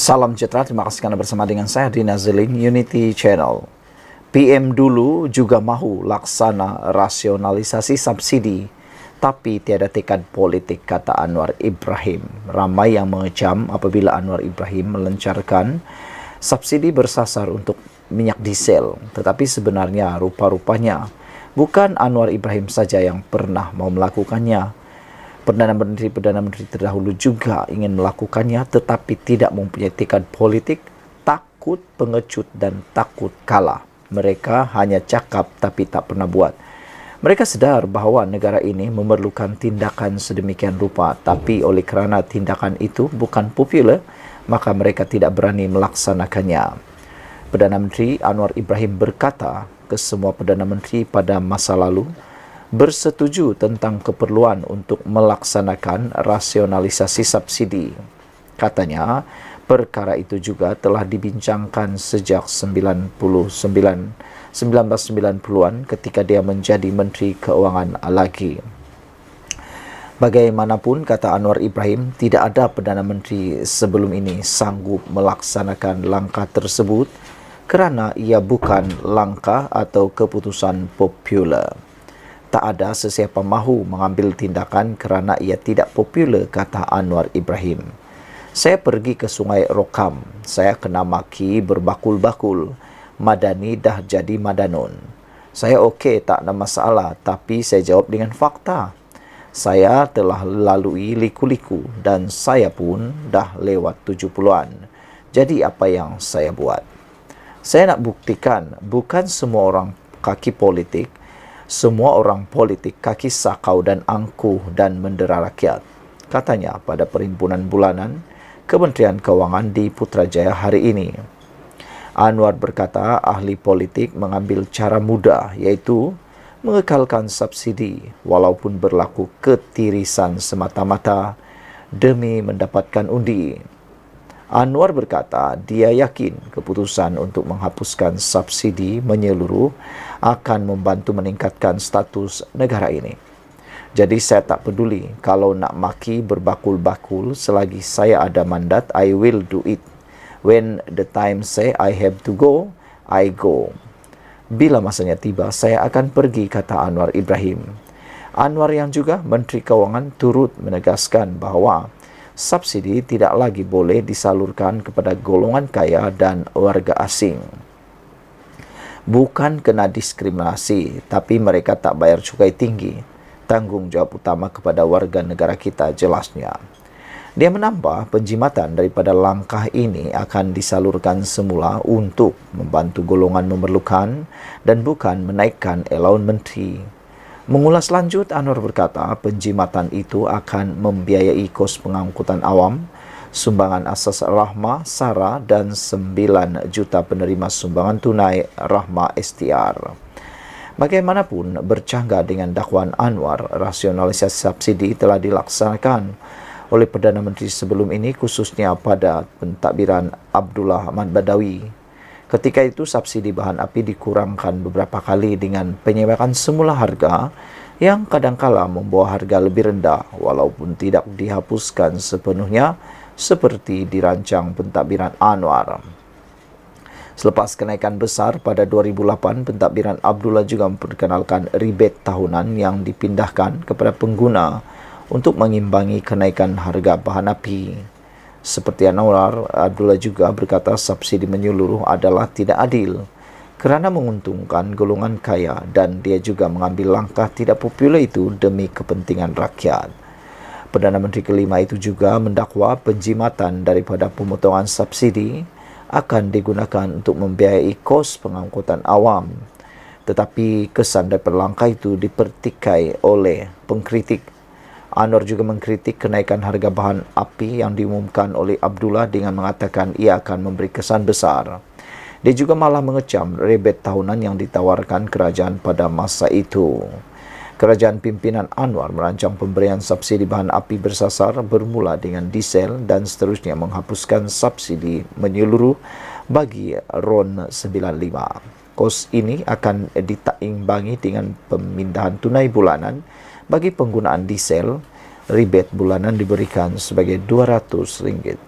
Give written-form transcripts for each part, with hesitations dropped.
Salam sejahtera, terima kasih karena bersama dengan saya di Nazilin Unity Channel. PM dulu juga mahu laksana rasionalisasi subsidi, tapi tiada tekad politik, kata Anwar Ibrahim. Ramai yang mengecam apabila Anwar Ibrahim melancarkan subsidi bersasar untuk minyak diesel. Tetapi sebenarnya rupa-rupanya bukan Anwar Ibrahim saja yang pernah mau melakukannya. Perdana Menteri terdahulu juga ingin melakukannya, tetapi tidak mempunyai tekad politik, takut pengecut dan takut kalah. Mereka hanya cakap tapi tak pernah buat. Mereka sedar bahawa negara ini memerlukan tindakan sedemikian rupa, tapi oleh kerana tindakan itu bukan popular, maka mereka tidak berani melaksanakannya. Perdana Menteri Anwar Ibrahim berkata ke semua Perdana Menteri pada masa lalu, bersetuju tentang keperluan untuk melaksanakan rasionalisasi subsidi. Katanya, perkara itu juga telah dibincangkan sejak 1990-an ketika dia menjadi Menteri Keuangan lagi. Bagaimanapun, kata Anwar Ibrahim, tidak ada Perdana Menteri sebelum ini sanggup melaksanakan langkah tersebut kerana ia bukan langkah atau keputusan popular. Tak ada sesiapa mahu mengambil tindakan kerana ia tidak popular, kata Anwar Ibrahim. Saya pergi ke Sungai Rokam. Saya kena maki berbakul-bakul. Madani dah jadi Madanon. Saya okey, tak ada masalah, tapi saya jawab dengan fakta. Saya telah lalui liku-liku dan saya pun dah lewat 70-an. Jadi apa yang saya buat? Saya nak buktikan bukan semua orang kaki politik, semua orang politik kaki sakau dan angkuh dan mendera rakyat, katanya pada perhimpunan bulanan Kementerian Keuangan di Putrajaya hari ini. Anwar berkata ahli politik mengambil cara mudah, iaitu mengekalkan subsidi walaupun berlaku ketirisan semata-mata demi mendapatkan undi. Anwar berkata dia yakin keputusan untuk menghapuskan subsidi menyeluruh akan membantu meningkatkan status negara ini. Jadi saya tak peduli kalau nak maki berbakul-bakul, selagi saya ada mandat, I will do it. When the time say I have to go, I go. Bila masanya tiba, saya akan pergi, kata Anwar Ibrahim. Anwar yang juga Menteri Keuangan turut menegaskan bahawa subsidi tidak lagi boleh disalurkan kepada golongan kaya dan warga asing. Bukan kena diskriminasi, tapi mereka tak bayar cukai tinggi. Tanggungjawab utama kepada warga negara kita, jelasnya. Dia menambah penjimatan daripada langkah ini akan disalurkan semula untuk membantu golongan memerlukan dan bukan menaikkan allowance menteri. Mengulas lanjut, Anwar berkata penjimatan itu akan membiayai kos pengangkutan awam, sumbangan asas Rahmah, SARA dan 9 juta penerima sumbangan tunai Rahmah STR. Bagaimanapun, bercanggah dengan dakwaan Anwar, rasionalisasi subsidi telah dilaksanakan oleh Perdana Menteri sebelum ini, khususnya pada pentadbiran Abdullah Ahmad Badawi. Ketika itu, subsidi bahan api dikurangkan beberapa kali dengan penyebakan semula harga yang kadangkala membawa harga lebih rendah walaupun tidak dihapuskan sepenuhnya seperti dirancang pentadbiran Anwar. Selepas kenaikan besar pada 2008, pentadbiran Abdullah juga memperkenalkan rebate tahunan yang dipindahkan kepada pengguna untuk mengimbangi kenaikan harga bahan api. Seperti Anwar, Abdullah juga berkata subsidi menyeluruh adalah tidak adil kerana menguntungkan golongan kaya dan dia juga mengambil langkah tidak popular itu demi kepentingan rakyat. Perdana Menteri kelima itu juga mendakwa penjimatan daripada pemotongan subsidi akan digunakan untuk membiayai kos pengangkutan awam. Tetapi kesan daripada langkah itu dipertikai oleh pengkritik. Anwar juga mengkritik kenaikan harga bahan api yang diumumkan oleh Abdullah dengan mengatakan ia akan memberi kesan besar. Dia juga malah mengecam rebate tahunan yang ditawarkan kerajaan pada masa itu. Kerajaan pimpinan Anwar merancang pemberian subsidi bahan api bersasar bermula dengan diesel dan seterusnya menghapuskan subsidi menyeluruh bagi RON 95. Kos ini akan ditaimbangi dengan pemindahan tunai bulanan. Bagi penggunaan diesel, rebate bulanan diberikan sebagai RM200.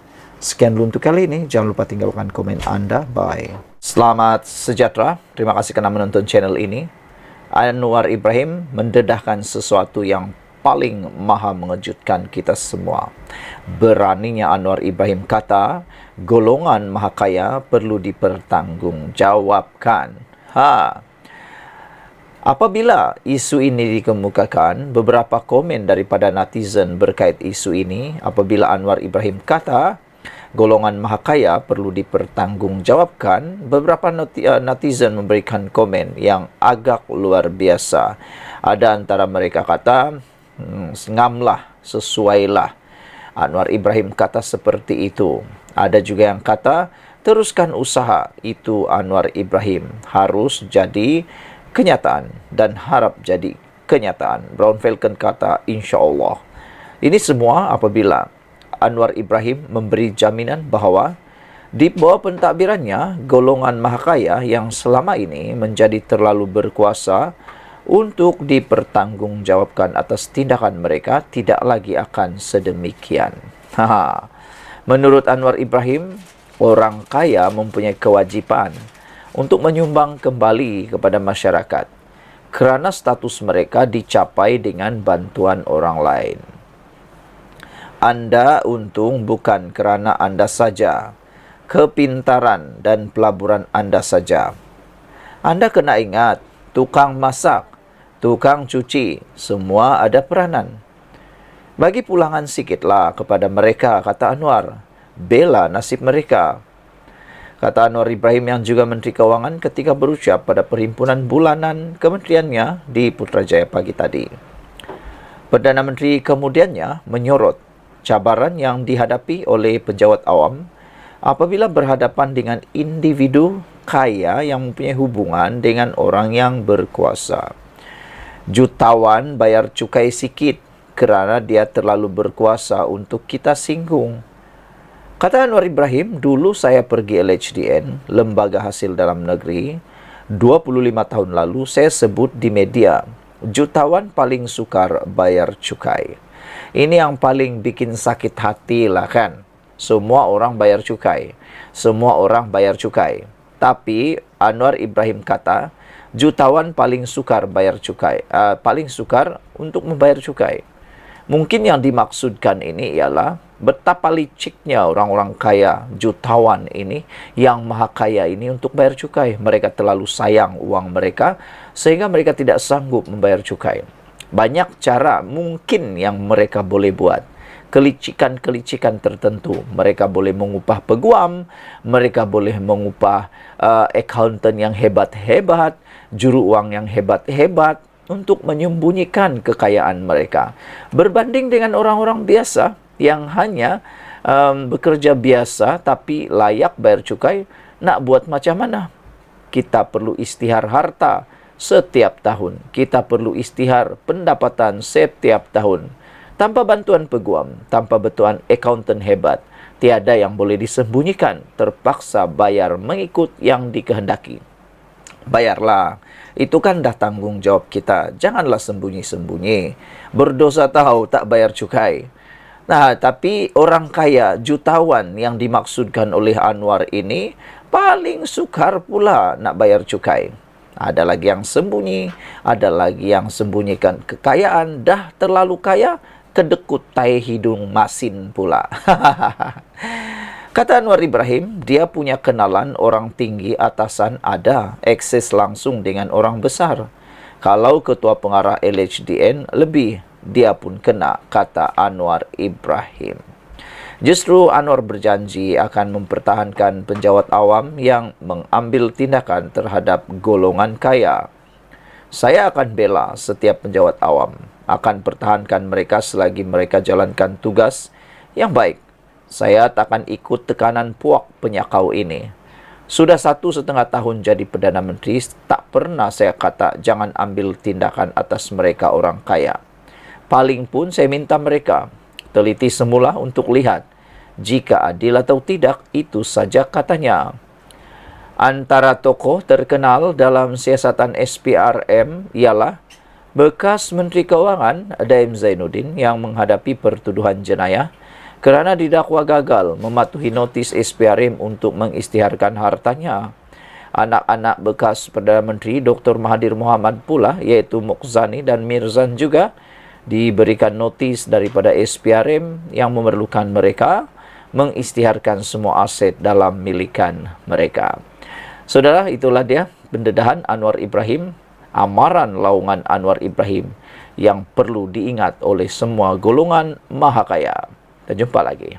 Sekian dulu untuk kali ini. Jangan lupa tinggalkan komen Anda. Bye. Selamat sejahtera. Terima kasih karena menonton channel ini. Anwar Ibrahim mendedahkan sesuatu yang paling maha mengejutkan kita semua. Beraninya Anwar Ibrahim kata, golongan maha kaya perlu dipertanggungjawabkan. Apabila isu ini dikemukakan, beberapa komen daripada netizen berkait isu ini. Apabila Anwar Ibrahim kata, golongan maha kaya perlu dipertanggungjawabkan, beberapa netizen memberikan komen yang agak luar biasa. Ada antara mereka kata, ngamlah, sesuailah. Anwar Ibrahim kata seperti itu. Ada juga yang kata, teruskan usaha. Itu Anwar Ibrahim. Harus jadi kenyataan dan harap jadi kenyataan. Brown Falcon kata, insya Allah. Ini semua apabila Anwar Ibrahim memberi jaminan bahawa di bawah pentadbirannya, golongan maha kaya yang selama ini menjadi terlalu berkuasa untuk dipertanggungjawabkan atas tindakan mereka tidak lagi akan sedemikian. Menurut Anwar Ibrahim, orang kaya mempunyai kewajipan untuk menyumbang kembali kepada masyarakat kerana status mereka dicapai dengan bantuan orang lain. Anda untung bukan kerana Anda saja, kepintaran dan pelaburan Anda saja. Anda kena ingat, tukang masak, tukang cuci, semua ada peranan. Bagi pulangan sikitlah kepada mereka, kata Anwar. Bela nasib mereka. Kata Anwar Ibrahim yang juga Menteri Keuangan ketika berucap pada perhimpunan bulanan kementeriannya di Putrajaya pagi tadi. Perdana Menteri kemudiannya menyorot cabaran yang dihadapi oleh pejabat awam apabila berhadapan dengan individu kaya yang mempunyai hubungan dengan orang yang berkuasa. Jutawan bayar cukai sikit kerana dia terlalu berkuasa untuk kita singgung. Kata Anwar Ibrahim, dulu saya pergi LHDN, Lembaga Hasil Dalam Negeri, 25 tahun lalu saya sebut di media, jutawan paling sukar bayar cukai. Ini yang paling bikin sakit hati lah kan. Semua orang bayar cukai. Semua orang bayar cukai. Tapi Anwar Ibrahim kata, jutawan paling sukar bayar cukai. Paling sukar untuk membayar cukai. Mungkin yang dimaksudkan ini ialah betapa liciknya orang-orang kaya, jutawan ini, yang maha kaya ini untuk bayar cukai. Mereka terlalu sayang uang mereka sehingga mereka tidak sanggup membayar cukai. Banyak cara mungkin yang mereka boleh buat. Kelicikan-kelicikan tertentu. Mereka boleh mengupah peguam, mereka boleh mengupah accountant yang hebat-hebat, juru uang yang hebat-hebat untuk menyembunyikan kekayaan mereka. Berbanding dengan orang-orang biasa yang hanya bekerja biasa tapi layak bayar cukai, nak buat macam mana? Kita perlu istihar harta setiap tahun. Kita perlu istihar pendapatan setiap tahun. Tanpa bantuan peguam, tanpa bantuan accountant hebat, tiada yang boleh disembunyikan. Terpaksa bayar mengikut yang dikehendaki. Bayarlah. Itu kan dah tanggung jawab kita. Janganlah sembunyi-sembunyi. Berdosa tahu tak bayar cukai. Nah, tapi orang kaya, jutawan yang dimaksudkan oleh Anwar ini paling sukar pula nak bayar cukai. Ada lagi yang sembunyi, ada lagi yang sembunyikan kekayaan. Dah terlalu kaya, kedekut tai hidung masin pula. Kata Anwar Ibrahim, dia punya kenalan orang tinggi atasan ada, akses langsung dengan orang besar. Kalau ketua pengarah LHDN lebih, dia pun kena, kata Anwar Ibrahim. Justru Anwar berjanji akan mempertahankan penjawat awam yang mengambil tindakan terhadap golongan kaya. Saya akan bela setiap penjawat awam, akan pertahankan mereka selagi mereka jalankan tugas yang baik. Saya takkan ikut tekanan puak penyakau ini. Sudah 1,5 tahun jadi Perdana Menteri, tak pernah saya kata jangan ambil tindakan atas mereka orang kaya. Paling pun saya minta mereka teliti semula untuk lihat jika adil atau tidak, itu saja katanya. Antara tokoh terkenal dalam siasatan SPRM ialah bekas Menteri Keuangan Daim Zainuddin yang menghadapi pertuduhan jenayah Kerana didakwa gagal mematuhi notis SPRM untuk mengisytiharkan hartanya, anak-anak bekas Perdana Menteri Dr. Mahathir Mohamad pula, iaitu Muqzani dan Mirzan juga, diberikan notis daripada SPRM yang memerlukan mereka mengisytiharkan semua aset dalam milikan mereka. Saudara, itulah dia pendedahan Anwar Ibrahim, amaran laungan Anwar Ibrahim yang perlu diingat oleh semua golongan mahakaya. Dan jumpa lagi.